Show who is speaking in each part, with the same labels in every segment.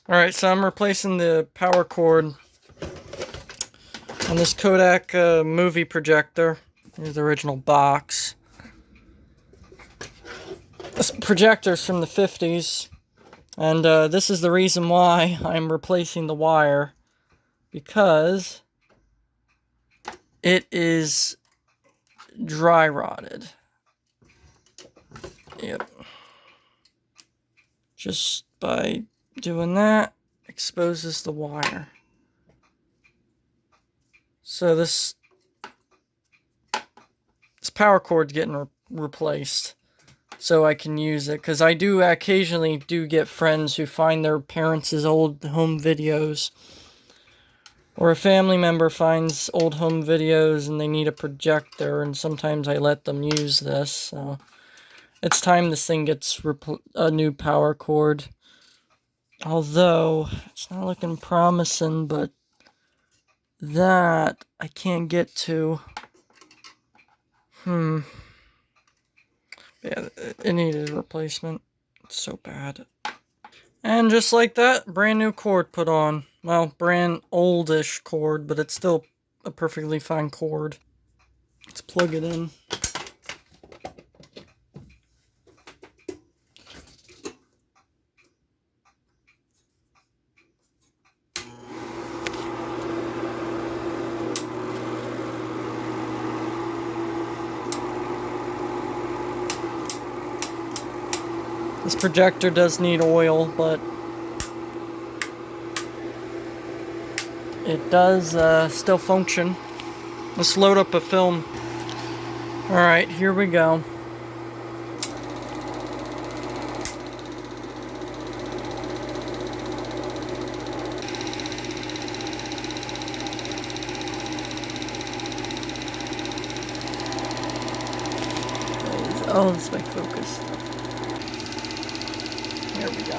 Speaker 1: Alright, so I'm replacing the power cord on this Kodak Movie Projector. Here's the original box. This projector's from the 50s, and this is the reason why I'm replacing the wire, because it is dry rotted. Yep. Just by doing that, exposes the wire. So this power cord's getting replaced so I can use it, because I do occasionally get friends who find their parents' old home videos, or a family member finds old home videos and they need a projector, and sometimes I let them use this. So it's time this thing gets a new power cord. Although it's not looking promising, but that I can't get to. Yeah, it needed a replacement. It's so bad. And just like that, brand new cord put on. Well, brand oldish cord, but it's still a perfectly fine cord. Let's plug it in. This projector does need oil, but it does still function. Let's load up a film. Alright, here we go. Oh, this is my focus. There we go.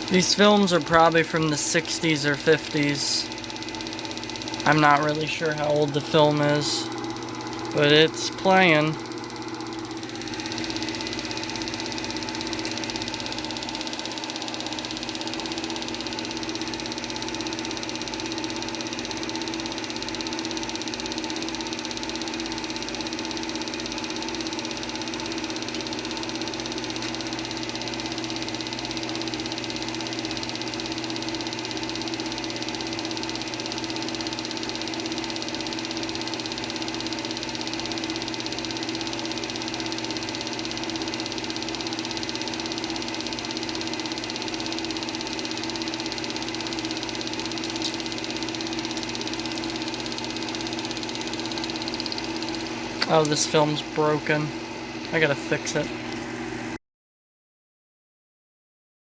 Speaker 1: These films are probably from the 60s or 50s. I'm not really sure how old the film is, but it's playing. Oh, this film's broken. I gotta fix it.